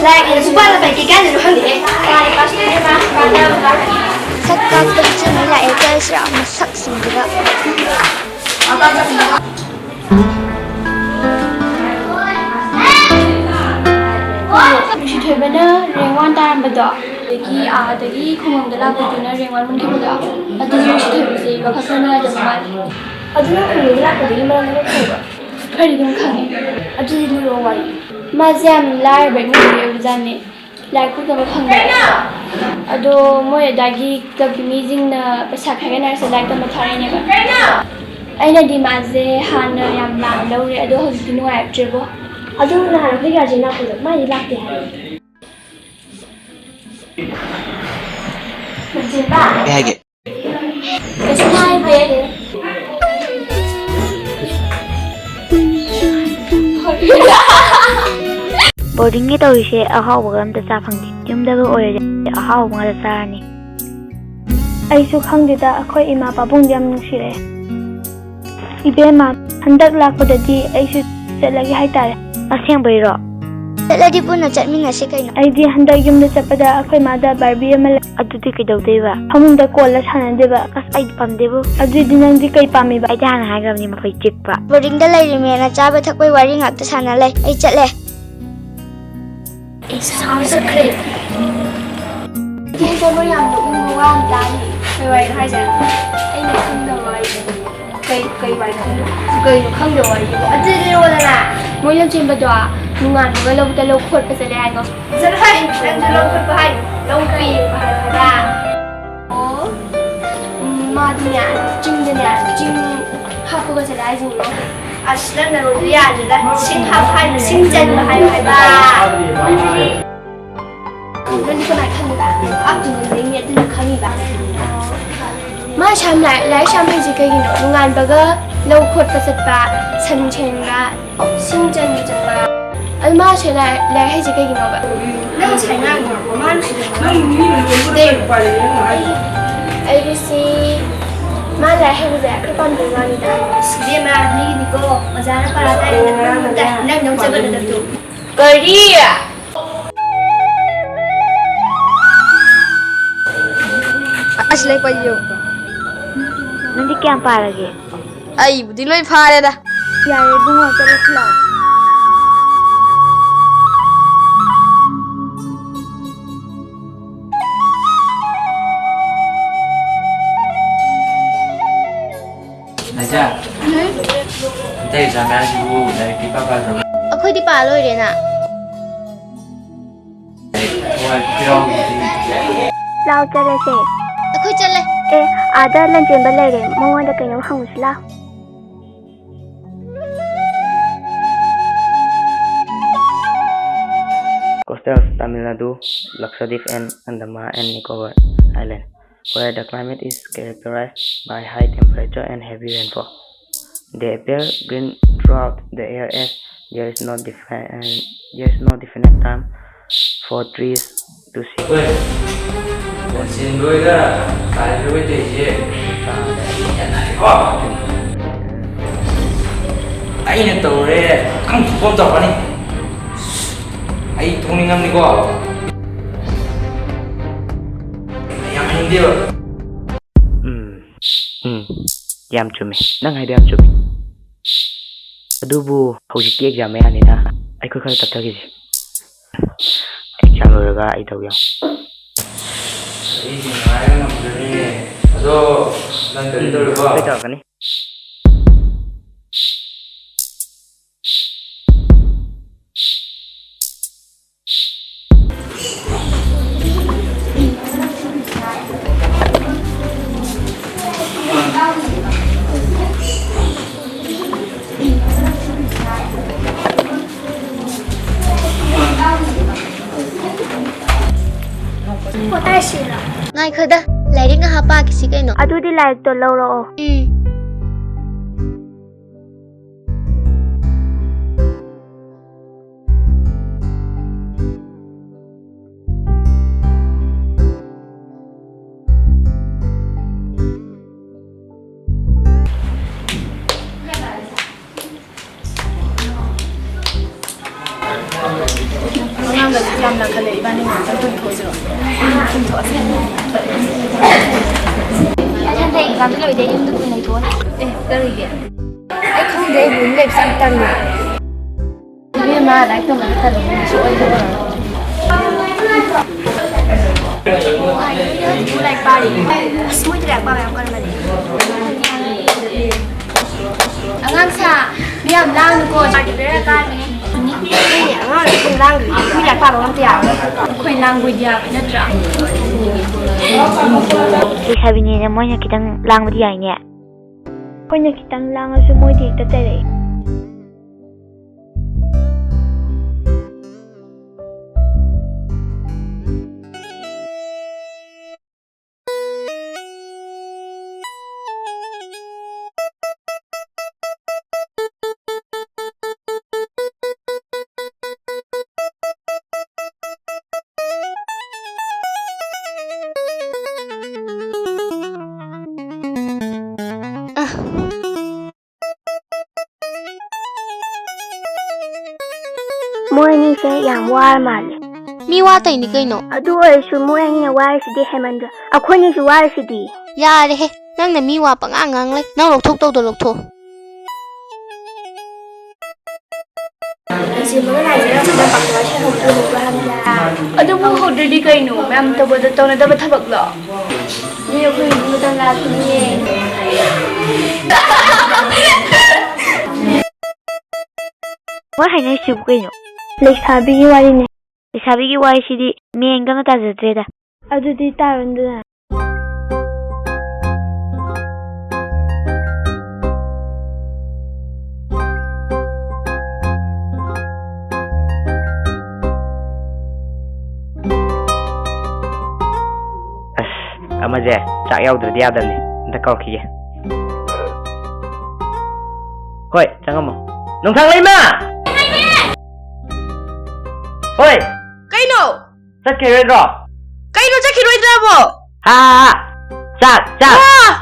Like super là phải cái gì nữa đi. Sắc các tập trung lại cái sự mà sắc sinh được. She told me that Rengwan time but the Kumam the lab to Rengwan when came out. But the she told me because I know the one. I do not know the lab to the man. Pretty good coming. I didn't know why. Maziam library was on it. Like put them a hunger. Although more daggy, the meeting the Pasakagan is like the Matari. I know the Maze, Hana, Yamla, Lori, I don't know I dribble. I don't know how to figure out enough with it. My luck behind it. Bag it. It's my bed. Boarding cái tôi sẽ ở hậu gồm từ xa phần chúng ta có ơi ở hậu mà là xa nè. Ai su khang đi ta khoi ima babung jam nung sire. Ibe ma handak lak pada di ai su sẽ lagi hai ta. Asing bay ro. Lagi pun nak cakap minga sekai no. Ai di handak yum da pada khoi ma da Barbie mal. Adu tu kau dah deba. Hamung da kola sana deba. Kas ai pam debo. Adu di nang di kai pami ba. Ai dah nak harga ni makai cek pa. Boarding dah lagi ni nak cakap tak kau waring hak tu sana leh. Ai cak leh. It sounds great. Kita boleh yang nak menguang tadi. Kau hai je. Ai nak kena wai. Kau wai kau kena wai. Adu di mana lah? Mau yang cuma doa. Nungan kalau kita lokot pasal dia tu. Serai, kita lokot bahaya. Lopi bahaya. Oh, madnya, jingnya, jing. Apa pasal dia tu? Asal nak dia je lah. Sing hafai, sing jen bahaya bahaya. Nanti kau nak kami bah. Aku ni ni tu nak kami bah. Macam lai sampai jika ini nungan baga lokot pasal bah. Sencheng lah, sing jen je bah. Alma saya lai hai jika gini apa? Lalu saya nak mana sih? Ada si mana lai hai muda kepan dengan ni dah. Dia mah ni ni ko, macam apa rata nak nak jaga nak tu. Kerja. Asal apa je? Nanti kaya apa lagi? Ay, buti lo ifare dah. Ya, bunga terus lah. Naja. Kita jangan dulu dari kita pasal. Aku di palo dia nak. Wah, pirang. Lau cakap sih. Aku jalan. Ada lanjut balik deh. Mau ada kena hangus lah. Coastal Tamil Nadu, Lakshadweep and Andaman and Nicobar Island, where the climate is characterized by high temperature and heavy rainfall. They appear green throughout the year as there is no definite time for trees to see. Ini tahu re, kamu cukup tak ni? Ay, tuningan ni ko. Yang hindi ba? Yam chumi. Nang hai yam chumi. Adubu, hojiki exam ya ni na. Ay ko kaya tatagi. Exam loraga ay daw yang. Ini ngayon ang dali. Ado, nandito ba? Ito ka ni. Ngay khơi dah. Lai dia ngah apa kisi kau no? Aduh di like tu lau lau. ꯈꯜꯂꯦ ꯏꯕꯥꯅꯤ ꯉꯥꯛꯇꯪ ꯇꯨꯝꯊꯣꯛꯑꯁꯤꯔꯣ ꯇꯨꯝꯊꯣꯛꯑꯁꯤ ꯍꯟꯗꯛ ꯑꯦꯛꯖꯥꯝꯁꯨ ꯂꯣꯏꯗꯦ ꯌꯨꯝꯗ ꯀꯨꯏꯅ ꯂꯩꯊꯣꯛꯑꯅꯤ ꯀꯔꯤꯒꯤ ꯑꯩ ꯈꯪꯗꯦ ꯑꯩ ꯌꯨꯝ ꯂꯩꯕꯁꯦ ꯌꯥꯝ ꯇꯜꯂꯦ ꯏꯕꯦꯝꯃ ꯂꯥꯏꯔꯤꯛ ꯇꯝꯕꯗ ꯇꯜꯂꯤꯁꯨ ꯑꯣꯏꯗꯕ ꯂꯥꯏꯔꯤꯛ ꯄꯥꯔꯤ ꯑꯁ ꯃꯣꯏꯗꯤ ꯂꯥꯏꯔꯤꯛ ꯄꯥꯕ ꯌꯥꯝ ꯀꯟꯕꯅꯦ ꯑꯉꯥꯡꯁꯥ ꯃꯤꯌꯥꯝ ꯂꯥꯡꯅꯨꯀꯣ ꯆꯥꯔꯗꯤ ꯕꯦꯔꯥ ꯀꯥꯅꯤ ꯑꯉꯥꯡ ꯁꯨꯝ ꯂꯥꯡꯗ꯭ꯔꯗꯤ ꯑꯩꯈꯣꯏ ꯂꯥꯏꯔꯤꯛ ꯄꯥꯕ ꯑꯝꯇ ꯌꯥꯔꯣꯏ ꯑꯩꯈꯣꯏ ꯂꯥꯡꯕꯣꯏꯗꯤ ꯌꯥꯕ ꯅꯠꯇ꯭ꯔꯥ ꯂꯩꯁꯥꯕꯤꯅꯦꯅ ꯃꯣꯏꯅ ꯈꯤꯇꯪ ꯂꯥꯡꯕꯗꯤ ꯌꯥꯏꯅꯦ ꯑꯩꯈꯣꯏꯅ ꯈꯤꯇꯪ ꯂꯥꯡꯉꯁꯨ ꯃꯣꯏꯗꯤ ꯍꯦꯛꯇ ꯆꯩꯔꯛꯏ ꯃꯣꯏ ꯑꯅꯤꯁꯦ ꯌꯥꯝ ꯋꯥꯔ ꯃꯥꯜꯂꯦ ꯃꯤ ꯋꯥꯇꯩꯅꯤ ꯀꯩꯅꯣ ꯑꯗꯨ ꯑꯣꯏꯔꯁꯨ ꯃꯣꯏ ꯑꯅꯤꯅ ꯋꯥꯔꯤꯁꯤꯗꯤ ꯍꯦꯃꯟꯗ꯭ꯔ ꯑꯩꯈꯣꯏꯅꯤꯁꯨ ꯋꯥꯔꯤꯁꯤꯗꯤ ꯌꯥꯔꯦꯍꯦ ꯅꯪꯅ ꯃꯤ ꯋꯥ ꯄꯉꯥꯡ ꯉꯥꯡ ꯂꯩ ꯅꯪ ꯂꯧꯊꯣꯛꯇꯧꯗꯣ ꯂꯧꯊꯣꯛ ꯑꯗꯨꯕꯨ ꯍꯧꯗ꯭ꯔꯗꯤ ꯀꯩꯅꯣ ꯃꯌꯥꯝ ꯇꯧꯕꯗ ꯇꯧꯅꯗꯕ ꯊꯕꯛꯂꯣ ꯃꯤ ꯑꯩꯈꯣꯏ ꯃꯇꯝ ꯂꯥꯛꯈꯤꯅꯤꯌꯦ ꯋꯥ ꯍꯥꯏꯅꯔꯤꯁꯤꯕꯨ ꯀꯩꯅꯣ ꯂꯩꯁꯥꯕꯤꯒꯤ ꯋꯥꯔꯤꯅꯦ ꯂꯩꯁꯥꯕꯤꯒꯤ ꯋꯥꯔꯤꯁꯤꯗꯤ ꯃꯦꯟꯒꯅ ꯇꯥꯖꯗ꯭ꯔꯦꯗ ꯑꯗꯨꯗꯤ ꯇꯥꯔꯣꯟꯗꯅ ꯑꯃꯁꯦ ꯆꯥꯛ ꯌꯥꯎꯗ꯭ꯔꯗꯤ ꯌꯥꯗꯕꯅꯤ ꯑꯝꯇ ꯀꯧꯔꯛꯈꯤꯒꯦ ꯍꯣꯏ ꯆꯪꯉꯝꯃꯣ ꯅꯨꯡꯊꯪ ꯂꯩꯃ ꯍꯣꯏ ꯀꯩꯅꯣ ꯆꯠꯈꯤꯔꯣꯏꯗ꯭ꯔꯣ ꯀꯩꯅꯣ ꯆꯠꯈꯤꯔꯣꯏꯗ꯭ꯔꯕꯣ ꯍꯥ ꯆꯥꯛ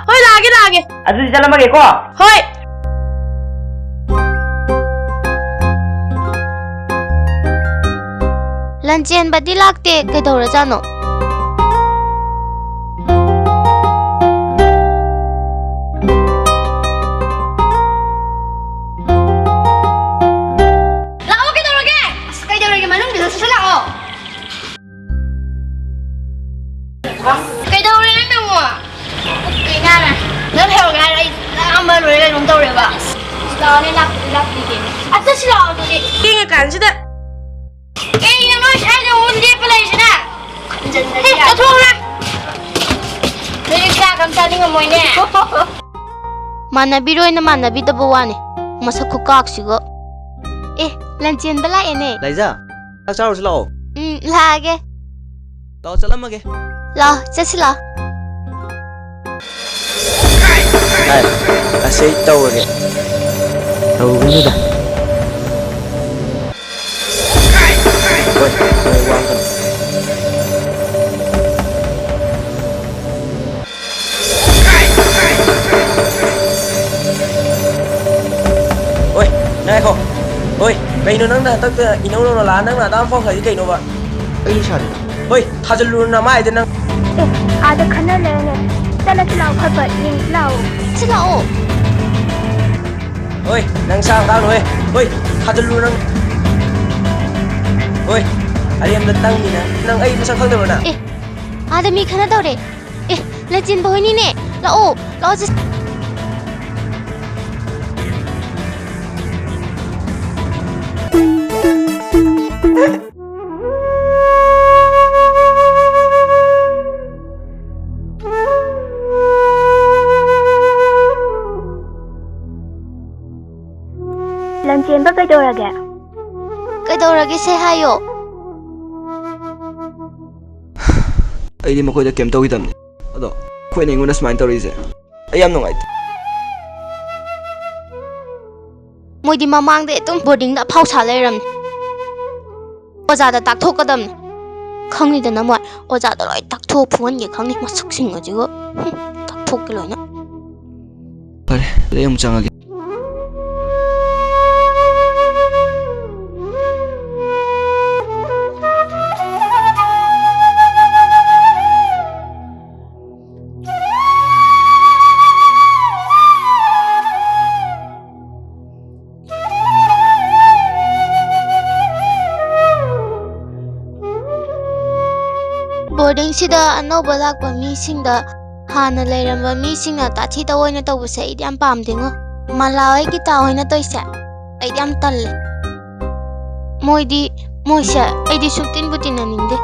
ꯍꯣꯏ ꯂꯥꯛꯑꯒꯦ ꯑꯗꯨꯗꯤ ꯆꯠꯂꯝꯃꯒꯦꯀꯣ ꯍꯣꯏ ꯂꯟꯆꯦꯟꯕꯗꯤ ꯂꯥꯛꯇꯦ ꯀꯩꯗꯧꯔꯖꯥꯠꯅꯣ ꯀꯩꯗꯧꯔꯦ ꯅꯪꯅ ꯀꯩꯅꯥꯅ ꯅꯪ ꯍꯦꯔꯣꯒ ꯍꯥꯏꯔ ꯑꯩ ꯂꯥꯛꯑꯝꯕ ꯂꯣꯏꯔꯦ ꯀꯩꯅꯣꯝ ꯇꯧꯔꯦꯕ ꯂꯥꯛꯑꯣꯅꯦ ꯂꯥꯛꯄꯤꯒꯦ ꯑꯁ ꯂꯥꯛꯑꯣ ꯑꯗꯨꯗꯤ ꯀꯥꯟꯁꯤꯗ ꯀꯩꯅꯣ ꯅꯣꯏ ꯁ꯭ꯋꯥꯏꯗ ꯑꯃꯨꯛ ꯂꯦꯞꯄ ꯂꯩꯔꯤꯁꯤꯅ ꯆꯠꯊꯣꯛꯎꯔꯦ ꯅꯣꯏ ꯆꯥꯛ ꯑꯝ ꯆꯥꯅꯤꯡꯉꯝꯃꯣꯏꯅꯦ ꯃꯥꯟꯅꯕꯤꯔꯣꯏꯅ ꯃꯥꯟꯅꯕꯤꯗꯕ ꯋꯥꯅꯤ ꯃꯁꯛ ꯈꯨꯀꯥꯛꯁꯤꯒ ꯂꯟꯆꯦꯟꯕ ꯂꯥꯛꯑꯦꯅꯦ ꯂꯩꯖꯥ ꯆꯥꯛ ꯆꯥꯔꯨꯁꯤ ꯂꯥꯛꯑꯣ ꯂꯥꯛꯑꯒꯦ ꯂꯥꯛꯑꯣ ꯆꯠꯂꯝꯃꯒꯦ ꯂꯥꯛꯑꯣ ꯆꯠꯁꯤ ꯂꯥꯛꯑꯣ ꯑꯁꯤ ꯑꯩ ꯇꯧꯔꯒꯦ ꯇꯧꯒꯅꯨꯗ ꯍꯣꯏ ꯅꯣꯏ ꯋꯥꯡꯒꯅꯨ ꯍꯣꯏ ꯉꯥꯏꯈꯣ ꯍꯣꯏ ꯀꯩꯅꯣ ꯅꯪꯅ ꯍꯟꯗꯛꯇ ꯏꯅꯧ ꯅꯧꯅ ꯂꯥꯛꯑ ꯅꯪꯅ ꯑꯗꯥꯝ ꯐꯥꯎꯈ꯭ꯔꯗꯤ ꯀꯩꯅꯣꯕ ꯑꯩ ꯏꯁꯥꯗꯤ ꯍꯣꯏ ꯊꯥꯖꯤꯜꯂꯨꯔꯅ ꯃꯥꯏꯗ ꯅꯪ ꯑꯥꯗ ꯈꯟꯅ ꯂꯩꯔꯅꯦ ꯆꯠꯂꯁꯤ ꯂꯥꯛꯑꯣ ꯐꯠ ꯌꯦꯡꯁꯤ ꯂꯥꯛꯑꯣ ꯁꯤ ꯂꯥꯛꯑꯣ ꯍꯣꯏ ꯅꯪ ꯁꯥ ꯀꯥꯡꯅꯣꯍꯦ ꯍꯣꯏ ꯊꯥꯖꯤꯜꯂꯨꯔ ꯅꯪ ꯍꯣꯏ ꯑꯔꯦꯝꯗ ꯇꯪꯅꯤꯅ ꯅꯪ ꯑꯩ ꯃꯁꯛ ꯈꯪꯗꯕ꯭ꯔ ꯅꯪ ꯑꯥꯗ ꯃꯤ ꯈꯟꯅꯗꯧꯔꯦ ꯂꯟꯆꯦꯟꯕ ꯍꯣꯏꯅꯤꯅꯦ ꯂꯥꯛꯑꯣ ꯂꯟꯆꯦꯟꯕ ꯀꯩꯗꯧꯔꯒꯦ ꯁꯦ ꯍꯥꯏꯌꯣ ꯑꯩꯗꯤ ꯃꯈꯣꯏꯗ ꯀꯩꯝ ꯇꯧꯈꯤꯗꯕꯅꯤ ꯑꯗꯣ ꯑꯩꯈꯣꯏꯅ ꯑꯩꯉꯣꯟꯗ ꯁꯨꯃꯥꯏꯅ ꯇꯧꯔꯤꯁꯦ ꯑꯩ ꯌꯥꯝ ꯅꯨꯡꯉꯥꯏꯇꯦ ꯃꯣꯏꯗꯤ ꯃꯃꯥꯡꯗ ꯑꯗꯨꯝ ꯕꯣꯔꯗꯤꯡꯗ ꯑꯐꯥꯎ ꯁꯥ ꯂꯩꯔꯝꯅꯦ ꯑꯣꯖꯥꯗ ꯇꯥꯛꯊꯣꯛꯀꯗꯕꯅꯤ ꯈꯪꯅꯤꯗꯅ ꯃꯣꯏ ꯑꯣꯖꯥꯗ ꯂꯣꯏ ꯇꯥꯛꯊꯣꯛ ꯐꯨꯍꯟꯒꯦ ꯈꯪꯅꯤ ꯃꯁꯛꯁꯤꯡ ꯑꯁꯤꯒ ꯇꯥꯛꯊꯣꯛꯀꯦ ꯂꯣꯏꯅ ꯐꯔꯦ ꯑꯩ ꯑꯃꯨꯛ ꯆꯪꯉꯒꯦ ꯕꯣꯔꯗꯤꯡꯁꯤꯗ ꯑꯅꯧꯕ ꯂꯥꯛꯄ ꯃꯤꯁꯤꯡꯗ ꯍꯥꯟꯅ ꯂꯩꯔꯝꯕ ꯃꯤꯁꯤꯡꯅ ꯇꯥꯊꯤ ꯇꯑꯣꯏꯅ ꯇꯧꯕꯁꯦ ꯑꯩꯗꯤ ꯌꯥꯝ ꯄꯥꯝꯗꯦꯉꯣ ꯃꯂꯥ ꯍꯣꯏ ꯒꯤꯇꯥ ꯍꯣꯏꯅ ꯇꯧꯏꯁꯦ ꯑꯩꯗꯤ ꯌꯥꯝ ꯇꯜꯂꯦ ꯃꯣꯏꯁꯦ ꯑꯩꯗꯤ ꯁꯨꯛꯇꯤꯟꯕꯨ ꯇꯤꯟꯅꯅꯤꯡꯗꯦ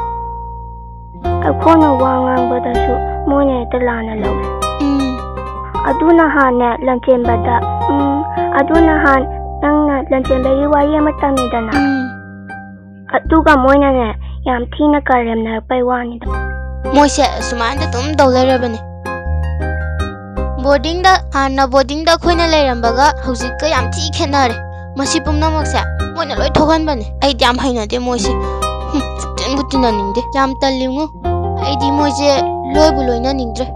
ꯑꯩꯈꯣꯏꯅ ꯋꯥ ꯉꯥꯡꯕꯗꯁꯨ ꯃꯣꯏꯅ ꯍꯦꯛꯇ ꯂꯥꯟꯅ ꯂꯧꯏ ꯑꯗꯨ ꯅꯍꯥꯟꯅꯦ ꯂꯟꯆꯦꯟꯕꯗ ꯑꯗꯨ ꯅꯍꯥꯟ ꯅꯪꯅ ꯂꯟꯆꯦꯟꯕꯒꯤ ꯋꯥꯔꯤ ꯑꯃ ꯇꯝꯃꯤꯗꯅ ꯑꯗꯨꯒ ꯃꯣꯏꯅꯅꯦ ꯌꯥꯝ ꯊꯤꯅ ꯀꯔꯦꯝꯅꯔꯛꯄꯩ ꯋꯥꯅꯤꯗ ꯃꯣꯏꯁꯦ ꯑꯁꯨꯃꯥꯏꯅ ꯑꯗꯨꯝ ꯇꯧ ꯂꯩꯔꯕꯅꯦ ꯍꯥꯟꯅ ꯕꯣꯔꯗꯤꯡꯗ ꯑꯩꯈꯣꯏꯅ ꯂꯩꯔꯝꯕꯒ ꯍꯧꯖꯤꯛꯀ ꯌꯥꯝ ꯊꯤ ꯈꯦꯠꯅꯔꯦ ꯃꯁꯤ ꯄꯨꯝꯅꯃꯛꯁꯦ ꯃꯣꯏꯅ ꯂꯣꯏ ꯊꯣꯛꯍꯟꯕꯅꯦ ꯑꯩꯗꯤ ꯌꯥꯝ ꯍꯩꯅꯗꯦ ꯃꯣꯏꯁꯦ ꯁꯨꯛꯇꯤꯟꯕꯨ ꯇꯤꯟꯅꯅꯤꯡꯗꯦ ꯌꯥꯝ ꯇꯜꯂꯤꯉꯣ ꯑꯩꯗꯤ ꯃꯣꯏꯁꯦ ꯂꯣꯏꯕꯨ ꯂꯣꯏꯅꯅꯤꯡꯗ꯭ꯔꯦ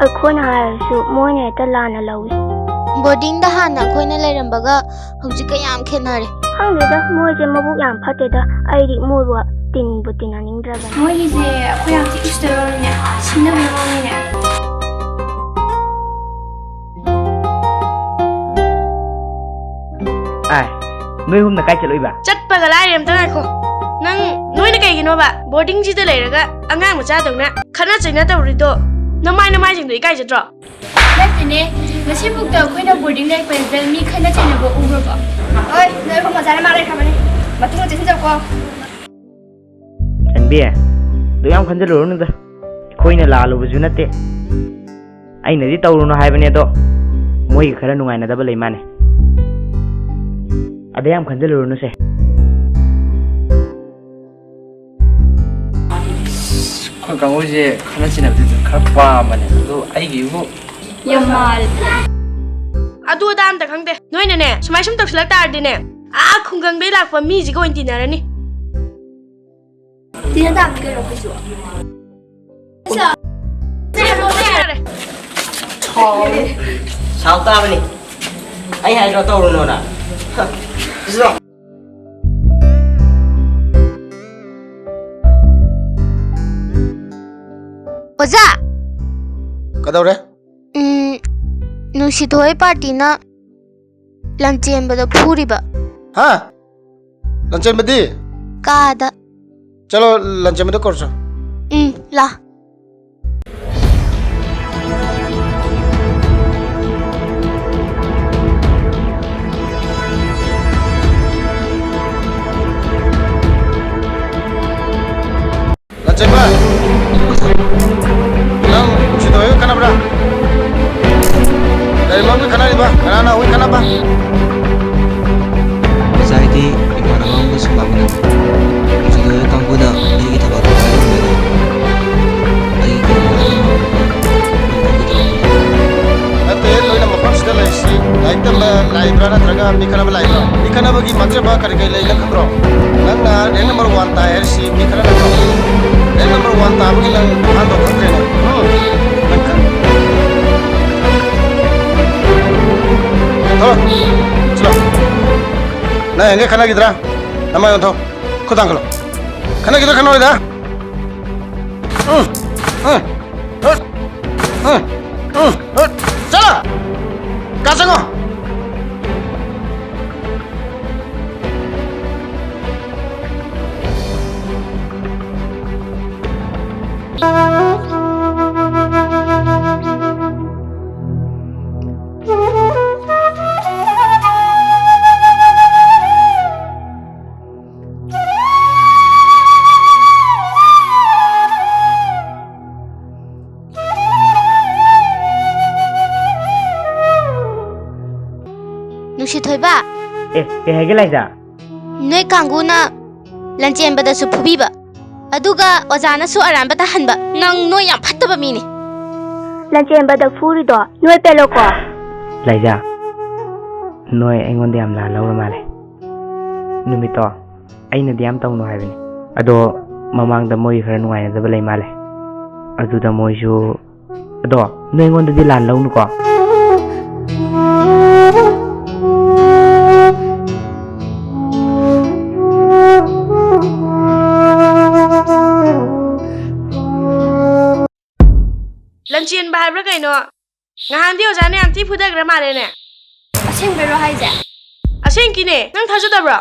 ꯑꯩꯈꯣꯏꯅ ꯍꯥꯏꯔꯁꯨ ꯃꯣꯏꯅ ꯍꯦꯛꯇ ꯂꯥꯟꯅ ꯂꯧꯏ ꯕꯣꯔꯗꯤꯡꯗ ꯍꯥꯟꯅ ꯑꯩꯈꯣꯏꯅ ꯂꯩꯔꯝꯕꯒ ꯍꯧꯖꯤꯛꯀ ꯌꯥꯝ ꯈꯦꯠꯅꯔꯦ ꯈꯪꯗꯦꯗ ꯃꯣꯏꯁꯦ ꯃꯕꯨꯛ ꯌꯥꯝ ꯐꯠꯇꯦꯗ ꯑꯩꯗꯤ ꯃꯣꯏꯕꯨ ꯇꯤꯟꯅꯅꯤꯡꯗ꯭ꯔꯕꯅꯤ ꯃꯣꯏꯒꯤꯁꯦ ꯑꯩꯈꯣꯏ ꯌꯥꯝ ꯊꯤ ꯏꯁꯇꯔꯣꯜꯅꯦ ꯁꯤꯡꯅꯕ ꯃꯑꯣꯡꯅꯦ Noi hum na kai chaloi ba ꯆꯠꯄꯒ ꯂꯥꯏꯔꯦ ꯑꯝꯇ ꯉꯥꯏꯈꯣ ꯅꯪ ꯅꯣꯏꯅ ꯀꯩꯒꯤꯅꯣꯕ ꯕꯣꯔꯗꯤꯡꯁꯤꯗ ꯂꯩꯔꯒ ꯑꯉꯥꯡ ꯃꯆꯥꯗꯧꯅ ꯈꯠꯅ ꯆꯩꯅ ꯇꯧꯔꯤꯗꯣ ꯅꯃꯥꯏꯁꯤꯡꯗꯣ ꯏꯀꯥꯏꯖꯗ꯭ꯔꯣ ꯅꯠꯇꯦꯅꯦ ꯉꯁꯤꯕꯨꯛꯇ ꯑꯩꯈꯣꯏꯅ ꯕꯣꯔꯗꯤꯡ ꯂꯩꯔꯛꯄꯁꯤꯗ ꯃꯤ ꯈꯠꯅ ꯆꯩꯅꯕ ꯎꯈ꯭ꯔꯕꯣ ꯍꯣꯏ ꯅꯣꯏ ꯑꯍꯨꯝ ꯃꯆꯥꯅ ꯃꯥ ꯂꯩꯈ꯭ꯔꯕꯅꯤ ꯃꯇꯨꯡꯗ ꯆꯦꯟꯁꯤꯟꯖꯧꯀꯣ Chanbi do yam khanjalo nu da khoina lalu bu junate aina di tawruno haibane do moi khara nungaina da balai mane ada yam khanjalo nu se ꯈꯣꯏ ꯀꯥꯡꯕꯨꯁꯦ ꯈꯠꯅ ꯆꯩꯅꯕꯗꯤ ꯈꯔ ꯄꯥꯝꯕꯅꯦ ꯑꯗꯣ ꯑꯩꯒꯤꯕꯨ ꯌꯥꯝ ꯃꯥꯜꯂꯦ ꯑꯗꯨ ꯑꯗꯥ ꯑꯝꯇ ꯈꯪꯗꯦ ꯅꯣꯏꯅꯅꯦ ꯁꯨꯃꯥꯏ ꯁꯨꯝ ꯇꯧꯁꯤꯜꯂꯛ ꯇꯥꯔꯗꯤꯅꯦ ꯈꯨꯡꯒꯪꯗꯩ ꯂꯥꯛꯄ ꯃꯤꯁꯤꯒ ꯑꯣꯏꯅ ꯇꯤꯟꯅꯔꯅꯤ ꯇꯤꯟꯅ ꯇꯥꯕꯅꯤ ꯀꯩꯅꯣ ꯑꯩꯈꯣꯏꯁꯨ Sao ta bani? Ai hai ro tawru no na. Isro. ꯑꯣꯖꯥ Kadawre? ꯅꯨꯡꯁꯤꯊꯣꯏ ꯄꯥꯔꯇꯤꯅ ꯂꯝꯆꯦꯟꯕꯗ ꯐꯨꯔꯤꯕ Ha? Lancem bedi? ꯀꯥꯗ Chalo lancem bedi korso. ꯂꯥ Lancem ba? Nang sito yo kana bra? Dari mau kana ni ba? Kana na hui kana ba? Anxiety imanamang musumamina. Sino kang buda ay itabato tayo ngayon. Ay Ate loi na mapam sida lai si. Lai tam lai bra na traga mi kana ba lai bra. Mi kana ba gi matre ba kar kai lai na khabro. Nang na rank number 1 ta er si mi kana na bro. Rank number 1 ta ba gi nang han do khatre na. Nang ka. Chalo. Na enge khana gidra. Nama yo tho. Khudang khalo. Khana gidra khana hoida. Chalo. Kasango. ꯅꯨꯡꯁꯤꯊꯣꯏꯕ ke hege lai da ꯅꯣꯏ ꯀꯥꯡꯒꯨꯅ ꯂꯟꯆꯦꯟꯕꯗꯁꯨ ꯐꯨꯕꯤꯕ ꯑꯗꯨꯒ ꯑꯣꯖꯥꯅꯁꯨ ꯑꯔꯥꯟꯕ ꯇꯥꯍꯟꯕ ꯅꯣꯏ ꯌꯥꯝ ꯐꯠꯇꯕ ꯃꯤꯅꯤ ꯂꯟꯆꯦꯟꯕꯗ ꯐꯨꯔꯤꯗꯣ ꯅꯣꯏ ꯄꯦꯜꯂꯣꯀꯣ lai ja noi aingonde yam la laura male numito aina di yam tawno haibane ado mamangda moi khara nungaina da balai male aduda moi ju ado noi aingonda di lan launu ko ꯂꯟꯆꯦꯟꯕ ꯍꯥꯏꯕ꯭ꯔꯥ ꯀꯩꯅꯣ ꯉꯍꯥꯟꯗꯤ ꯑꯣꯖꯥꯅ ꯌꯥꯝ ꯊꯤ ꯐꯨꯗꯈ꯭ꯔ ꯃꯥꯜꯂꯦꯅꯦ ꯑꯁꯦꯡꯕꯩꯔꯣ ꯍꯥꯏꯁꯦ ꯑꯁꯦꯡꯀꯤꯅꯦ ꯅꯪ ꯊꯥꯖꯗꯕ꯭ꯔꯣ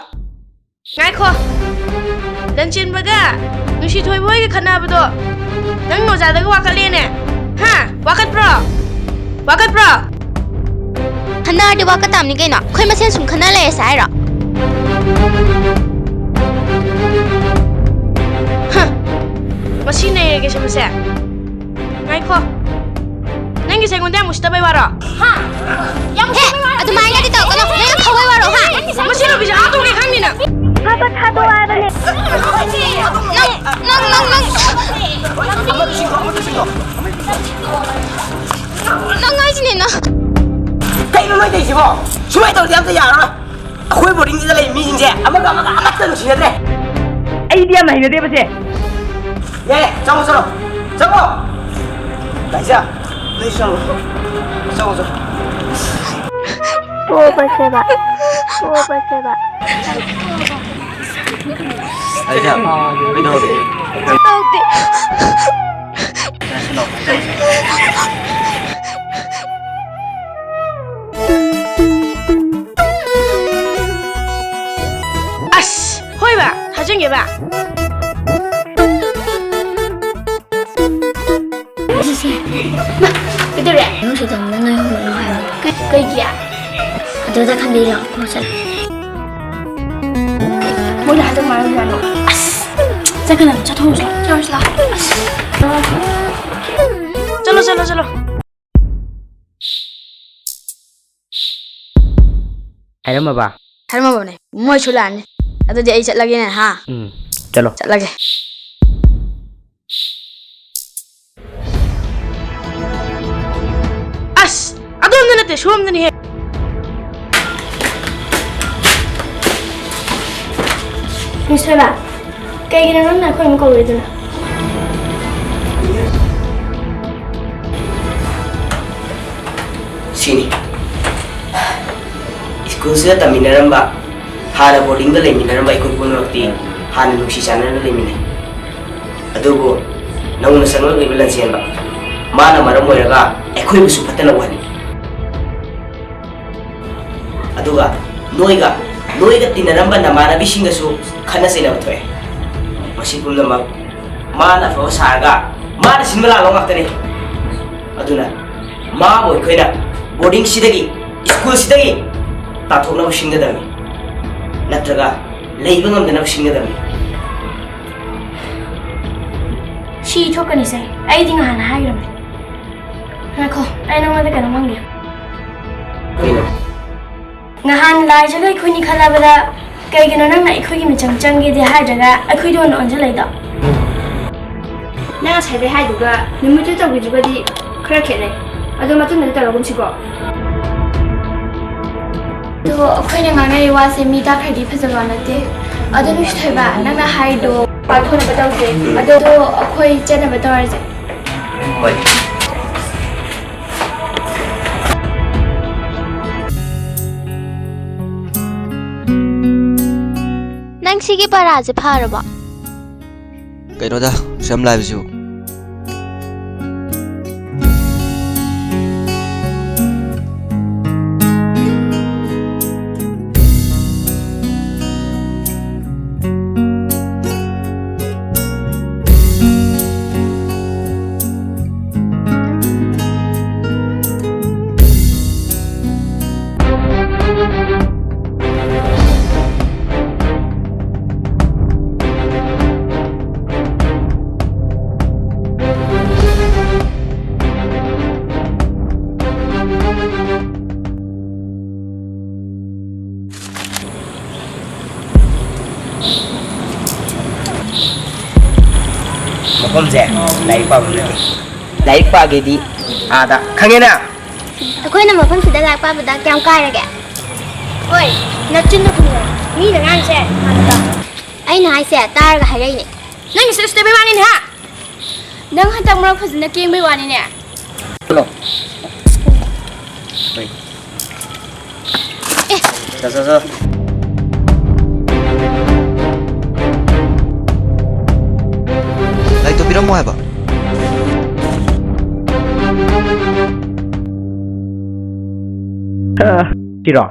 ꯉꯥꯏꯈꯣ ꯂꯟꯆꯦꯟꯕꯒ Nusi Toy Boy Kanabado. Nang no Zadaga Wakaline. Ha? Wakat bro. Wakat bro. Hana di wakatam ni kaina. Khoi ma sen sum khana le sai ra. Machine ke semasa. Ngai ko. Nangi saya ngonda musta bai waro. Ha. Yang he. Adu mai ga di to kono. Ne khawai waro ha. Machine bisa atu ke khang ni na. Papa thado ai ba ne. Nang ngai sini na. Cái nó nói gì vậy? Chú ấy tao đem tới nhà nó. Khối bộ đình ra đây mi gì? Ama tên gì đấy? Ai đi mà hiểu đấy bác sĩ? Nè, xong rồi. Tại sao? Lấy xong rồi. Ô ba xe ba. Ấy chào, cái đồ gì? As, hoi ba, hajeng ye ba. Cái điều này nó sẽ thành nơi hồn cái cây gì ạ? Tôi ra khăn đi rồi, cô sẽ mỗi lần tôi nói là nó sẽ cái làm cho thôi rồi. Chalo. Hay lắm mà bà. Har ma bane. Moi chulan. Ado di ai chat lagi na ha. Chalo. Chat lagi. As, ado na nate shom na ni he. Mister ba, cây cái nó là không có người nữa. Sini. School sila taminaramba. Hana boarding da leminaramba ikut pun waktu. Hana nuksi sana da leminai. Adugo, nang nasangal ko ibalan siya ba. Mana maram mo yaga. Eko'y busupatan na wani. Aduga, noiga tinaramba na mana bisinga su kana sila to eh. Masipul na mag mana fa saga. Mana sinmala long after ni. Aduna, ma boy ko na boarding sidagi, school sidagi. Tathok na businga dami. Natraga, leibang am na businga dami. She took any say, I think I had him. I know what they're gonna want you. Nahan lai jaga ikhui ni khala bada kai gina nang na ikhui mi chang gi de hai jaga ikhui don on jalai da na sai de hai duga nimu tu tawi juga di khara khele ado matu na ta ragum sigo to ikhui na ngai wa se mi ta khai di phajaba na te ado nu thai ba nang na hai do pa thona ba taw se ado to ikhui chana ba taw je Oi. Nang sige para je phara ba. Cái đó da, xem live chứ. Makom je, laik pa gedi ada khange na akwai na mafan su da la pa da kyam kai rage oi na chin na kuma ni da ngan se ai na ai se tar ga hai ne Nangi sa stay bai wani ni ha. nang han tang mara phazna keng bai wani ne lo sa Lại tôi biết đâu ngoài bà. Chị rồi.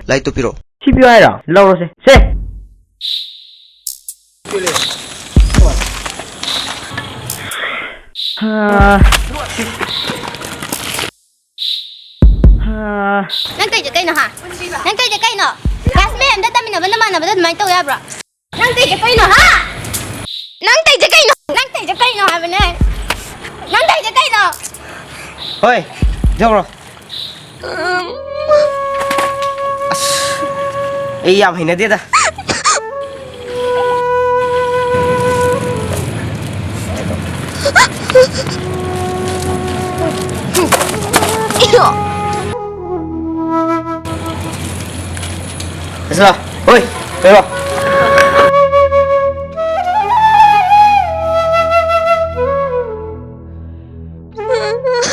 Lại tôi biết đâu. Chị biết ai rồi? Lâu rồi. Se. Nang kay kay no ha? Nang kay kay no? Classmate amda taminaba namanaba admai taw yabra. Nang kay kay no ha? Nang kay kay no? Nang kay kay no ha bane? Nang kay kay no? Hoy, jawro. Ay yam hinadi da. Iyo. Asla, hoy, pero.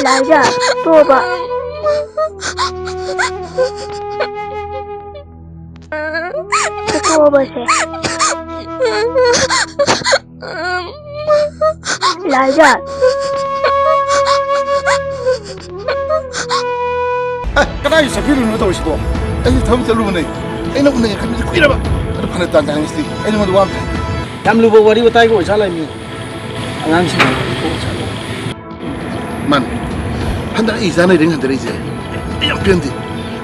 Laja, tuh pak. Tuh sih. Laja. Kenapa sih lu tahu sih tuh? Tahu selalu mana? Nak mana kan ni kuira ba? Ada mana tanda yang mesti? Mau doang. Jam lu bawa wari betai ko salah ni. Angang sih. Man, hendak izan ada dengan hendak izan. Yang pendi.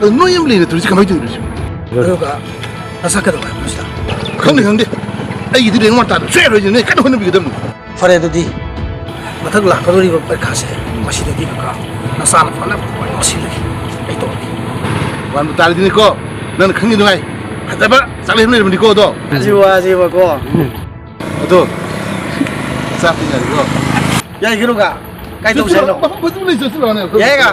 No yang beli itu sih kan itu sih. Baru ka. Asa ka dapat musta. Kan ni. Ay itu dengan mata. Saya aja ni kan hendak begitu. Fare tadi. Matak lah kalau riba berkase. Masih tadi ka. Nasana fana masih lagi. Itu. Wan betal ini kok. Nan kangen dong ay. Kata ba? Salah ni ni kok tu. Jiwa ko. Betul. Sapi ni kok. Ya kira ka. Kai tu saya no. Betul ni sesuatu ni. Ya ka.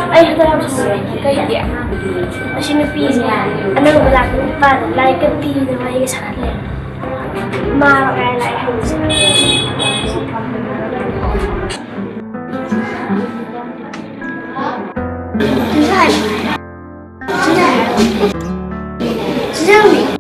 Ay harap sa kay dia. Asin pizza. Ano ba lang pa like a pizza may sa kanila. Ma kaya like. Suzanne. Suzanne.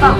Pak,